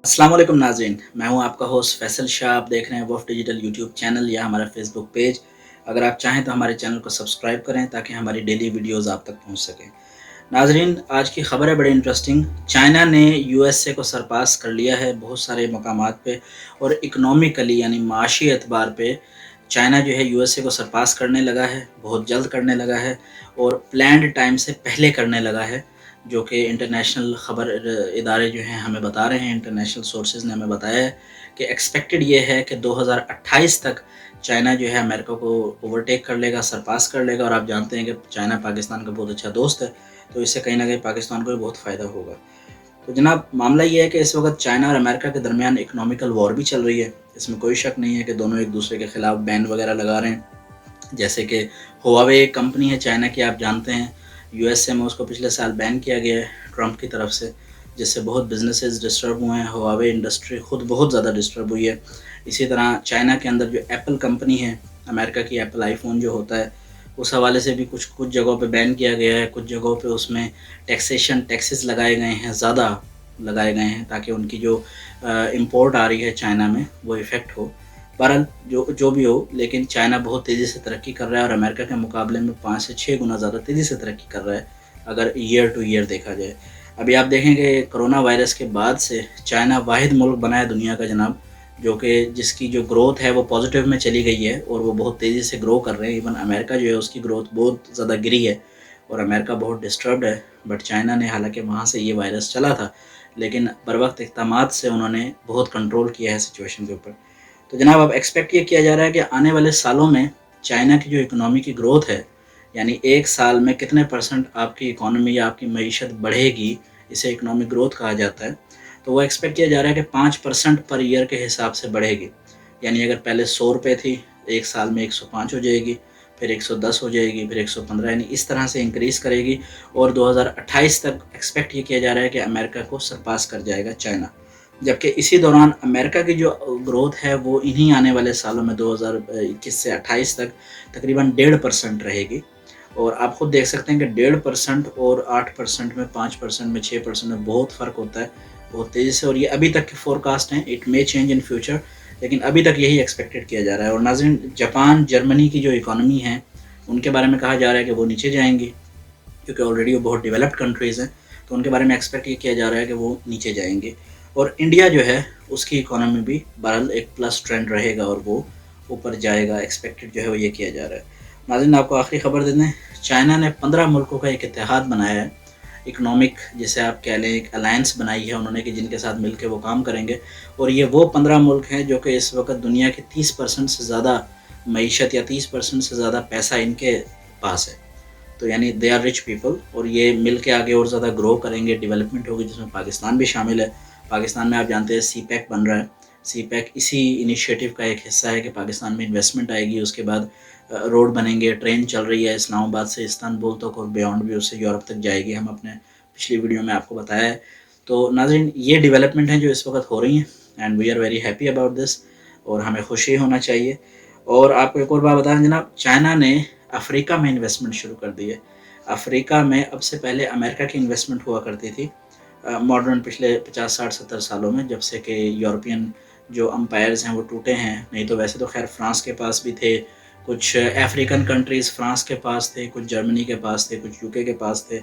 अस्सलाम वालेकुम नाज़रीन, मैं हूं आपका होस्ट फैसल शाह। आप देख रहे हैं वफ़ डिजिटल यूट्यूब चैनल या हमारा फेसबुक पेज। अगर आप चाहें तो हमारे चैनल को सब्सक्राइब करें ताकि हमारी डेली वीडियोस आप तक पहुंच सकें। नाज़रीन, आज की खबर है बड़ी इंटरेस्टिंग। चाइना ने यूएसए को सरपास कर लिया है बहुत सारे मकामात पे, और इकनॉमिकली यानी माशी एतबार पे चाइना जो है यूएसए को सरपास करने लगा है, बहुत जल्द करने लगा है और प्लान्ड टाइम से पहले करने लगा है, जो कि इंटरनेशनल ख़बर इदारे जो हैं हमें बता रहे हैं। इंटरनेशनल सोर्सेज़ ने हमें बताया है कि एक्सपेक्टेड ये है कि 2028 तक चाइना जो है अमेरिका को ओवरटेक कर लेगा, सरपास कर लेगा। और आप जानते हैं कि चाइना पाकिस्तान का बहुत अच्छा दोस्त है, तो इससे कहीं ना कहीं पाकिस्तान को भी बहुत फ़ायदा होगा। तो जनाब, मामला ये है कि इस वक्त चाइना और अमेरिका के दरमियान इकनॉमिकल वॉर भी चल रही है। इसमें कोई शक नहीं है कि दोनों एक दूसरे के खिलाफ बैन वगैरह लगा रहे हैं। जैसे कि हुआवे एक कंपनी है चाइना की, आप जानते हैं यूएसए में उसको पिछले साल बैन किया गया है ट्रंप की तरफ से, जिससे बहुत बिजनेसेस डिस्टर्ब हुए हैं। हुआवे इंडस्ट्री खुद बहुत ज़्यादा डिस्टर्ब हुई है। इसी तरह चाइना के अंदर जो एप्पल कंपनी है, अमेरिका की एप्पल आईफोन जो होता है, उस हवाले से भी कुछ कुछ जगहों पे बैन किया गया है। कुछ जगहों पे उसमें टैक्सेस लगाए गए हैं, ज़्यादा लगाए गए हैं, ताकि उनकी जो इंपोर्ट आ रही है चाइना में वो इफ़ेक्ट हो। बहरहाल जो जो भी हो, लेकिन चाइना बहुत तेज़ी से तरक्की कर रहा है और अमेरिका के मुकाबले में 5 से 6 गुना ज़्यादा तेज़ी से तरक्की कर रहा है अगर ईयर टू ईयर देखा जाए। अभी आप देखेंगे कोरोना वायरस के बाद से चाइना वाहिद मुल्क बना है दुनिया का जनाब, जो कि जिसकी जो ग्रोथ है वो पॉजिटिव में चली गई है और वो बहुत तेज़ी से ग्रो कर रहे हैं। इवन अमेरिका जो है उसकी ग्रोथ बहुत ज़्यादा गिरी है और अमेरिका बहुत डिस्टर्ब्ड है। बट चाइना ने, हालांकि वहाँ से ये वायरस चला था, लेकिन बर वक्त इक़दामात से उन्होंने बहुत कंट्रोल किया है सिचुएशन के ऊपर। तो जनाब, अब एक्सपेक्ट ये किया जा रहा है कि आने वाले सालों में चाइना की जो इकोनॉमी की ग्रोथ है, यानी एक साल में कितने परसेंट आपकी इकोनॉमी या आपकी मईशत बढ़ेगी, इसे इकोनॉमिक ग्रोथ कहा जाता है। तो वो एक्सपेक्ट किया जा रहा है कि 5% पर ईयर के हिसाब से बढ़ेगी। यानी अगर पहले 100 रुपये थी, एक साल में 105 हो जाएगी, फिर 110 हो जाएगी, फिर 115, यानी इस तरह से इंक्रीज़ करेगी। और 2028 तक एक्सपेक्ट ये किया जा रहा है कि अमेरिका को सरपास कर जाएगा चाइना। जबकि इसी दौरान अमेरिका की जो ग्रोथ है वो इन्हीं आने वाले सालों में 2021 से 28 तक तकरीबन 1.5% रहेगी। और आप खुद देख सकते हैं कि 1.5% और 8% में, 5% में, 6% में बहुत फ़र्क होता है, बहुत तेज़ी से। और ये अभी तक के फोरकास्ट हैं, it may change in future, लेकिन अभी तक यही एक्सपेक्टेड किया जा रहा है। और नाज़रीन, जापान, जर्मनी की जो इकॉनमी है उनके बारे में कहा जा रहा है कि वो नीचे जाएंगी, क्योंकि ऑलरेडी वो बहुत डेवलप्ड कंट्रीज़ हैं, तो उनके बारे में एक्सपेक्ट ये किया जा रहा है कि वो नीचे जाएंगे। और इंडिया जो है उसकी इकोनॉमी भी बहरहाल एक प्लस ट्रेंड रहेगा और वो ऊपर जाएगा, एक्सपेक्टेड जो है वो ये किया जा रहा है। नाज़रीन, आपको आखिरी खबर दे दें, चाइना ने 15 मुल्कों का एक इत्तेहाद बनाया है, इकनॉमिक जिसे आप कह लें, एक अलायंस बनाई है उन्होंने कि जिनके साथ मिलकर वो काम करेंगे। और ये वो 15 मुल्क हैं जो कि इस वक्त दुनिया के 30% से ज़्यादा मईशत या 30% से ज़्यादा पैसा इनके पास है। तो यानी दे आर रिच पीपल, और ये मिल के आगे और ज़्यादा ग्रो करेंगे, डेवलपमेंट होगी, जिसमें पाकिस्तान भी शामिल है। पाकिस्तान में आप जानते हैं सीपैक बन रहा है। सीपैक इसी इनिशिएटिव का एक हिस्सा है कि पाकिस्तान में इन्वेस्टमेंट आएगी, उसके बाद रोड बनेंगे, ट्रेन चल रही है इस्लामाबाद से इस्तांबुल तक और बियॉन्ड भी, उससे यूरोप तक जाएगी। हम अपने पिछली वीडियो में आपको बताया है। तो नाज़रीन, ये डेवलपमेंट है जो इस वक्त हो रही हैं, and we are very happy about this, और हमें खुशी होना चाहिए। और आपको एक और बात बताएं जनाब, चाइना ने अफ्रीका में इन्वेस्टमेंट शुरू कर दी है। अफ्रीका में अब से पहले अमेरिका की इन्वेस्टमेंट हुआ करती थी मॉडर्न पिछले 50, 60, 70 सालों में, जब से कि यूरोपियन जो अम्पायर्स हैं वो टूटे हैं। नहीं तो वैसे तो खैर फ्रांस के पास भी थे, कुछ अफ्रीकन कंट्रीज़ फ्रांस के पास थे, कुछ जर्मनी के पास थे, कुछ यूके के पास थे,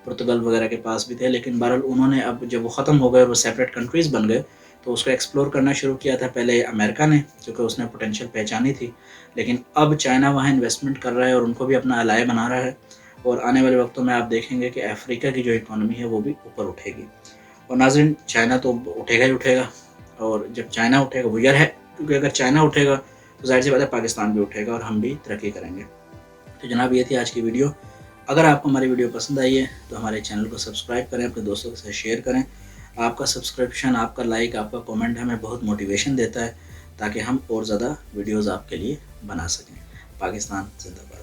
पुर्तगाल वगैरह के पास भी थे। लेकिन बहरहाल उन्होंने, अब जब वो ख़त्म हो गए, वो सेपरेट कंट्रीज़ बन गए, तो उसको एक्सप्लोर करना शुरू किया था पहले अमेरिका ने, क्योंकि उसने पोटेंशियल पहचानी थी। लेकिन अब चाइना वहाँ इन्वेस्टमेंट कर रहा है और उनको भी अपना अलाय बना रहा है। और आने वाले वक्तों में आप देखेंगे कि अफ्रीका की जो इकॉनमी है वो भी ऊपर उठेगी। और नाज़रीन, चाइना तो उठेगा ही उठेगा, और जब चाइना उठेगा वो यार है, क्योंकि अगर चाइना उठेगा तो ज़ाहिर सी बात है पाकिस्तान भी उठेगा और हम भी तरक्की करेंगे। तो जनाब, ये थी आज की वीडियो। अगर आपको हमारी वीडियो पसंद आई है तो हमारे चैनल को सब्सक्राइब करें, अपने दोस्तों के साथ शेयर करें। आपका सब्सक्रिप्शन, आपका लाइक, आपका कमेंट हमें बहुत मोटिवेशन देता है, ताकि हम और ज़्यादा वीडियोज़ आपके लिए बना सकें। पाकिस्तान जिंदाबाद।